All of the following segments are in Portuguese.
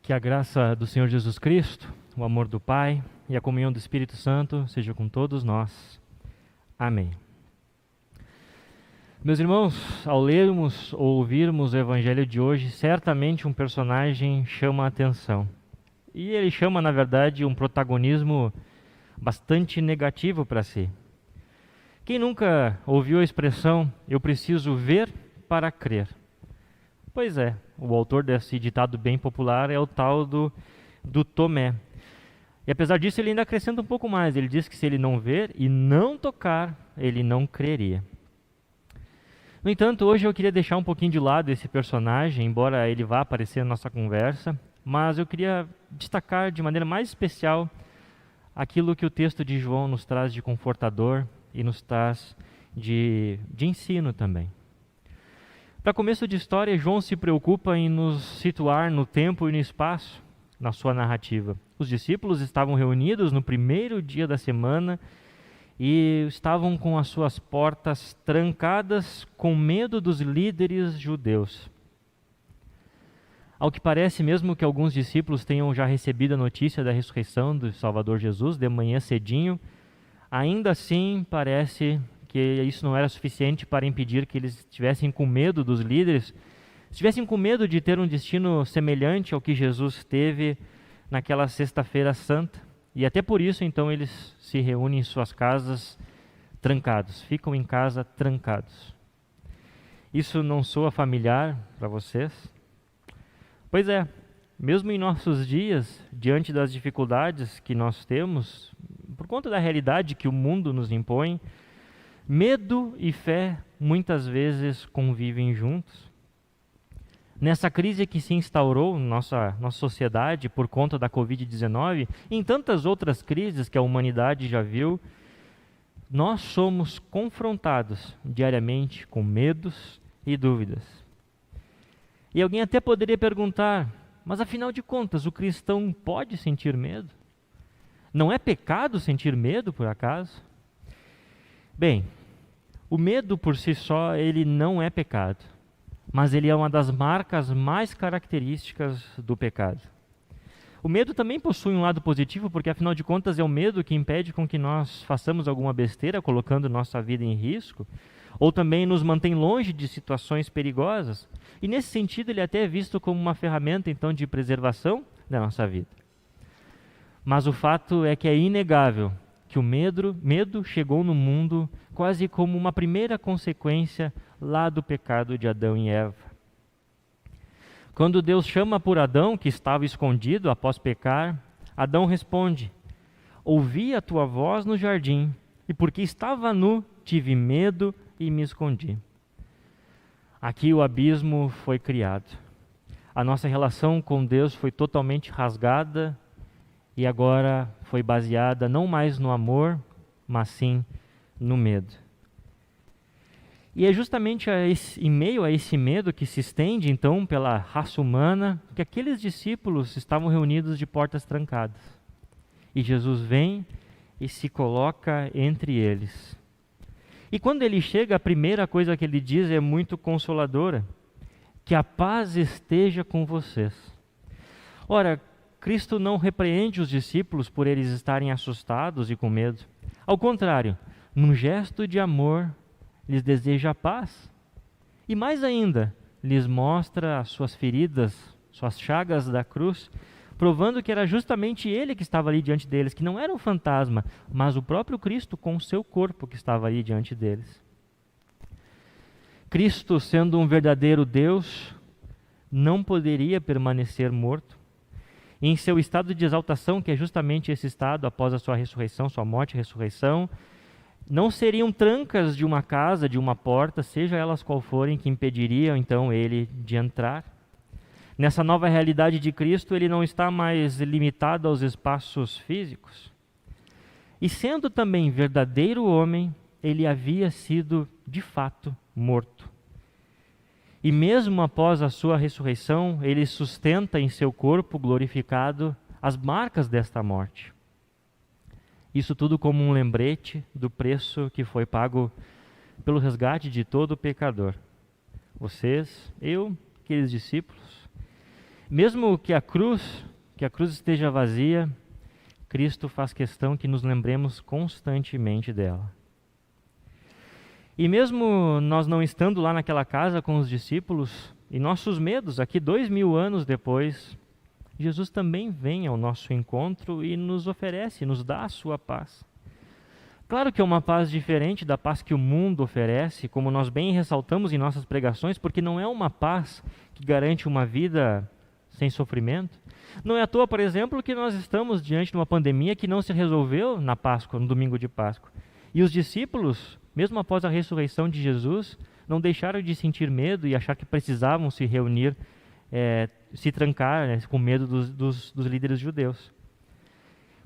Que a graça do Senhor Jesus Cristo, o amor do Pai e a comunhão do Espírito Santo seja com todos nós. Amém. Meus irmãos, ao lermos ou ouvirmos o Evangelho de hoje, certamente um personagem chama a atenção. E ele chama, na verdade, um protagonismo bastante negativo para si. Quem nunca ouviu a expressão, eu preciso ver para crer? Pois é, o autor desse ditado bem popular é o tal do Tomé. E apesar disso, ele ainda acrescenta um pouco mais. Ele diz que se ele não ver e não tocar, ele não creria. No entanto, hoje eu queria deixar um pouquinho de lado esse personagem, embora ele vá aparecer na nossa conversa, mas eu queria destacar de maneira mais especial aquilo que o texto de João nos traz de confortador e nos traz de ensino também. Para começo de história, João se preocupa em nos situar no tempo e no espaço na sua narrativa. Os discípulos estavam reunidos no primeiro dia da semana e estavam com as suas portas trancadas com medo dos líderes judeus. Ao que parece, mesmo que alguns discípulos tenham já recebido a notícia da ressurreição do Salvador Jesus de manhã cedinho, ainda assim parece que isso não era suficiente para impedir que eles estivessem com medo dos líderes, estivessem com medo de ter um destino semelhante ao que Jesus teve naquela sexta-feira santa. E até por isso, então, eles se reúnem em suas casas trancados, ficam em casa trancados. Isso não soa familiar para vocês? Pois é, mesmo em nossos dias, diante das dificuldades que nós temos, por conta da realidade que o mundo nos impõe, medo e fé muitas vezes convivem juntos. Nessa crise que se instaurou na nossa sociedade por conta da Covid-19, e em tantas outras crises que a humanidade já viu, nós somos confrontados diariamente com medos e dúvidas. E alguém até poderia perguntar, mas afinal de contas, o cristão pode sentir medo? Não é pecado sentir medo, por acaso? Bem, o medo por si só, ele não é pecado, mas ele é uma das marcas mais características do pecado. O medo também possui um lado positivo, porque afinal de contas é o medo que impede com que nós façamos alguma besteira, colocando nossa vida em risco, ou também nos mantém longe de situações perigosas. E nesse sentido ele até é visto como uma ferramenta então de preservação da nossa vida. Mas o fato é que é inegável que o medo chegou no mundo quase como uma primeira consequência lá do pecado de Adão e Eva. Quando Deus chama por Adão, que estava escondido após pecar, Adão responde: ouvi a tua voz no jardim, e porque estava nu, tive medo e me escondi. Aqui o abismo foi criado. A nossa relação com Deus foi totalmente rasgada e agora foi baseada não mais no amor, mas sim no medo. E é justamente em meio a esse medo que se estende então pela raça humana, que aqueles discípulos estavam reunidos de portas trancadas. E Jesus vem e se coloca entre eles. E quando ele chega, a primeira coisa que ele diz é muito consoladora: que a paz esteja com vocês. Ora, Cristo não repreende os discípulos por eles estarem assustados e com medo. Ao contrário, num gesto de amor, lhes deseja a paz. E mais ainda, lhes mostra as suas feridas, suas chagas da cruz, provando que era justamente ele que estava ali diante deles, que não era um fantasma, mas o próprio Cristo com o seu corpo que estava ali diante deles. Cristo, sendo um verdadeiro Deus, não poderia permanecer morto. Em seu estado de exaltação, que é justamente esse estado após a sua ressurreição, sua morte e ressurreição, não seriam trancas de uma casa, de uma porta, seja elas qual forem, que impediriam então ele de entrar. Nessa nova realidade de Cristo, ele não está mais limitado aos espaços físicos. E sendo também verdadeiro homem, ele havia sido de fato morto. E mesmo após a sua ressurreição, ele sustenta em seu corpo glorificado as marcas desta morte. Isso tudo como um lembrete do preço que foi pago pelo resgate de todo pecador. Vocês, eu, aqueles discípulos. Mesmo que a cruz esteja vazia, Cristo faz questão que nos lembremos constantemente dela. E mesmo nós não estando lá naquela casa com os discípulos, e nossos medos, aqui 2000 anos depois, Jesus também vem ao nosso encontro e nos oferece, nos dá a sua paz. Claro que é uma paz diferente da paz que o mundo oferece, como nós bem ressaltamos em nossas pregações, porque não é uma paz que garante uma vida sem sofrimento. Não é à toa, por exemplo, que nós estamos diante de uma pandemia que não se resolveu na Páscoa, no domingo de Páscoa. E os discípulos, mesmo após a ressurreição de Jesus, não deixaram de sentir medo e achar que precisavam se reunir, se trancar, né, com medo dos líderes judeus.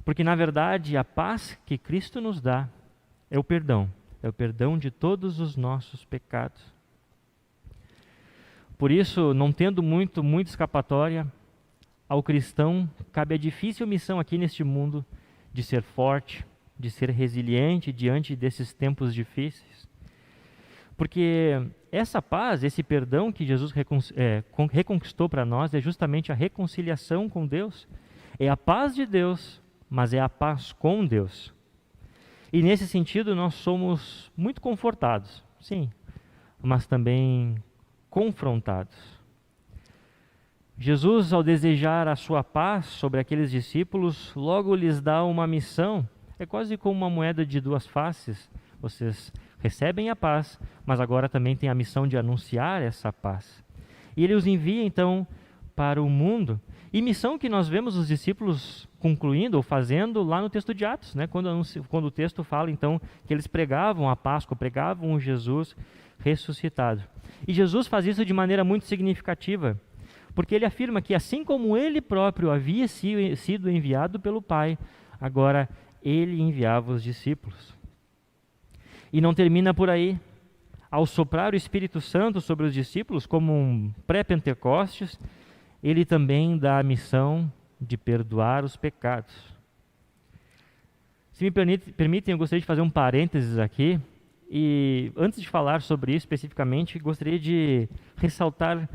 Porque, na verdade, a paz que Cristo nos dá é o perdão de todos os nossos pecados. Por isso, não tendo muita escapatória, ao cristão cabe a difícil missão aqui neste mundo de ser forte, de ser resiliente diante desses tempos difíceis. Porque essa paz, esse perdão que Jesus reconquistou para nós é justamente a reconciliação com Deus. É a paz de Deus, mas é a paz com Deus. E nesse sentido nós somos muito confortados, sim, mas também confrontados. Jesus, ao desejar a sua paz sobre aqueles discípulos, logo lhes dá uma missão. É quase como uma moeda de duas faces. Vocês recebem a paz, mas agora também têm a missão de anunciar essa paz. E ele os envia então para o mundo. E missão que nós vemos os discípulos concluindo ou fazendo lá no texto de Atos, né? Quando o texto fala então que eles pregavam a Páscoa, pregavam o Jesus ressuscitado. E Jesus faz isso de maneira muito significativa, porque ele afirma que assim como ele próprio havia sido enviado pelo Pai, agora ele enviava os discípulos. E não termina por aí. Ao soprar o Espírito Santo sobre os discípulos, como um pré-Pentecostes, ele também dá a missão de perdoar os pecados. Se me permitem, eu gostaria de fazer um parênteses aqui. E antes de falar sobre isso especificamente, gostaria de ressaltar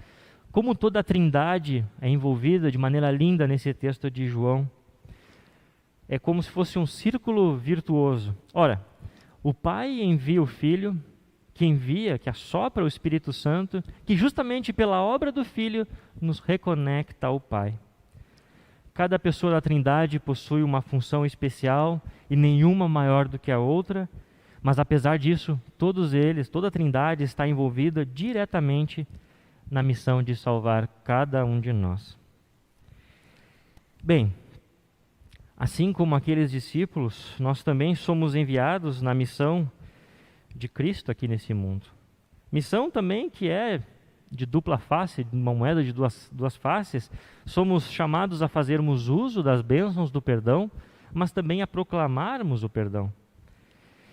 como toda a Trindade é envolvida de maneira linda nesse texto de João. É como se fosse um círculo virtuoso. Ora, o Pai envia o Filho, que assopra o Espírito Santo, que justamente pela obra do Filho nos reconecta ao Pai. Cada pessoa da Trindade possui uma função especial e nenhuma maior do que a outra, mas apesar disso, toda a Trindade está envolvida diretamente na missão de salvar cada um de nós. Bem, assim como aqueles discípulos, nós também somos enviados na missão de Cristo aqui nesse mundo. Missão também que é de dupla face, uma moeda de duas faces. Somos chamados a fazermos uso das bênçãos do perdão, mas também a proclamarmos o perdão.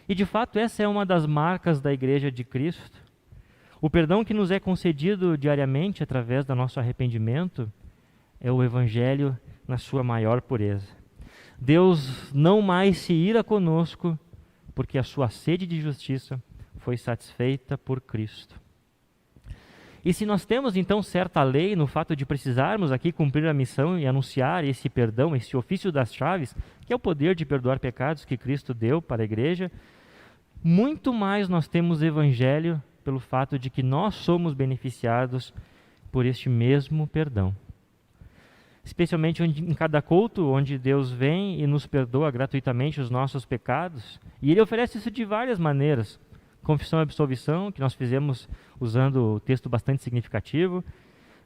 E de fato essa é uma das marcas da Igreja de Cristo. O perdão que nos é concedido diariamente através do nosso arrependimento é o Evangelho na sua maior pureza. Deus não mais se ira conosco, porque a sua sede de justiça foi satisfeita por Cristo. E se nós temos então certa lei no fato de precisarmos aqui cumprir a missão e anunciar esse perdão, esse ofício das chaves, que é o poder de perdoar pecados que Cristo deu para a igreja, muito mais nós temos evangelho pelo fato de que nós somos beneficiados por este mesmo perdão. Especialmente em cada culto onde Deus vem e nos perdoa gratuitamente os nossos pecados. E Ele oferece isso de várias maneiras. Confissão e absolvição, que nós fizemos usando o texto bastante significativo.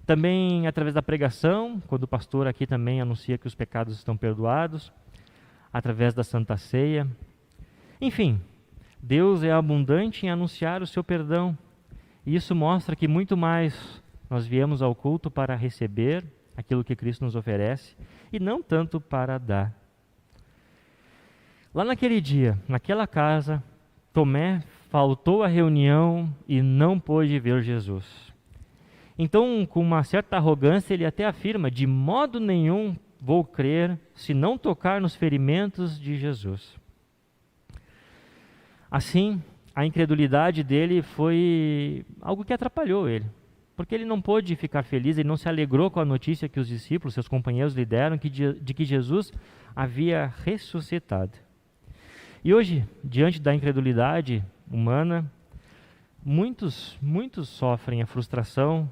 Também através da pregação, quando o pastor aqui também anuncia que os pecados estão perdoados. Através da Santa Ceia. Enfim, Deus é abundante em anunciar o seu perdão. E isso mostra que muito mais nós viemos ao culto para receber aquilo que Cristo nos oferece, e não tanto para dar. Lá naquele dia, naquela casa, Tomé faltou à reunião e não pôde ver Jesus. Então, com uma certa arrogância, ele até afirma: de modo nenhum vou crer se não tocar nos ferimentos de Jesus. Assim, a incredulidade dele foi algo que atrapalhou ele. porque ele não pôde ficar feliz, ele não se alegrou com a notícia que os discípulos, seus companheiros lhe deram, de que Jesus havia ressuscitado. E hoje, diante da incredulidade humana, muitos sofrem a frustração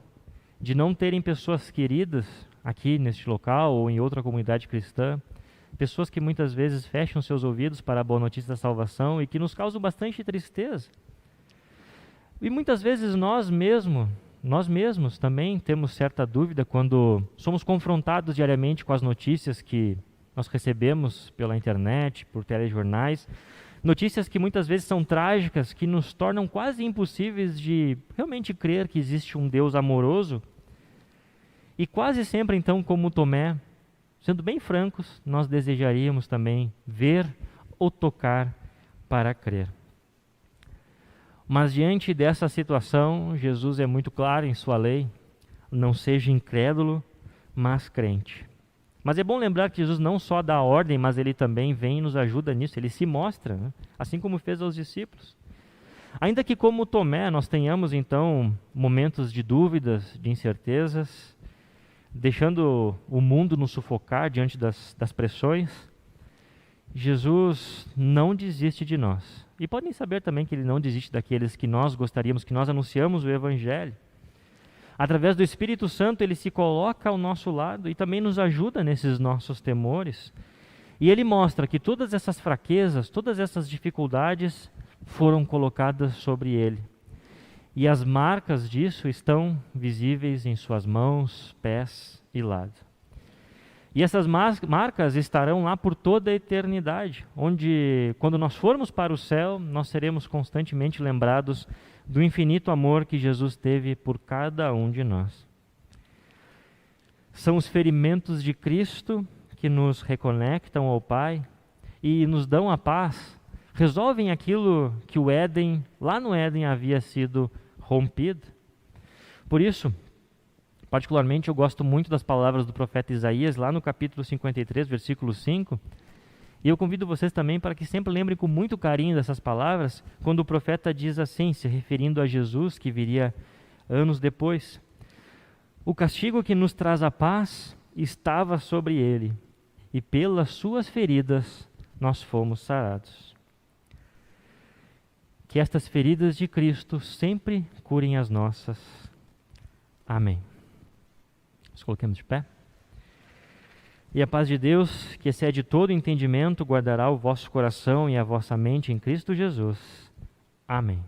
de não terem pessoas queridas aqui neste local ou em outra comunidade cristã, pessoas que muitas vezes fecham seus ouvidos para a boa notícia da salvação e que nos causam bastante tristeza. E muitas vezes nós mesmos também temos certa dúvida quando somos confrontados diariamente com as notícias que nós recebemos pela internet, por telejornais, notícias que muitas vezes são trágicas, que nos tornam quase impossíveis de realmente crer que existe um Deus amoroso. E quase sempre, então, como Tomé, sendo bem francos, nós desejaríamos também ver ou tocar para crer. Mas diante dessa situação, Jesus é muito claro em sua lei: não seja incrédulo, mas crente. Mas é bom lembrar que Jesus não só dá ordem, mas ele também vem e nos ajuda nisso, ele se mostra, né? Assim como fez aos discípulos. Ainda que como Tomé nós tenhamos então momentos de dúvidas, de incertezas, deixando o mundo nos sufocar diante das pressões, Jesus não desiste de nós. E podem saber também que ele não desiste daqueles que nós gostaríamos, que nós anunciamos o Evangelho. Através do Espírito Santo, ele se coloca ao nosso lado e também nos ajuda nesses nossos temores. E ele mostra que todas essas fraquezas, todas essas dificuldades foram colocadas sobre ele. E as marcas disso estão visíveis em suas mãos, pés e lado. E essas marcas estarão lá por toda a eternidade, onde, quando nós formos para o céu, nós seremos constantemente lembrados do infinito amor que Jesus teve por cada um de nós. São os ferimentos de Cristo que nos reconectam ao Pai e nos dão a paz, resolvem aquilo que lá no Éden havia sido rompido. Por isso, particularmente, eu gosto muito das palavras do profeta Isaías, lá no capítulo 53, versículo 5, e eu convido vocês também para que sempre lembrem com muito carinho dessas palavras, quando o profeta diz assim, se referindo a Jesus, que viria anos depois: o castigo que nos traz a paz estava sobre ele, e pelas suas feridas nós fomos sarados. Que estas feridas de Cristo sempre curem as nossas. Amém. Nos coloquemos de pé. E a paz de Deus, que excede todo entendimento, guardará o vosso coração e a vossa mente em Cristo Jesus. Amém.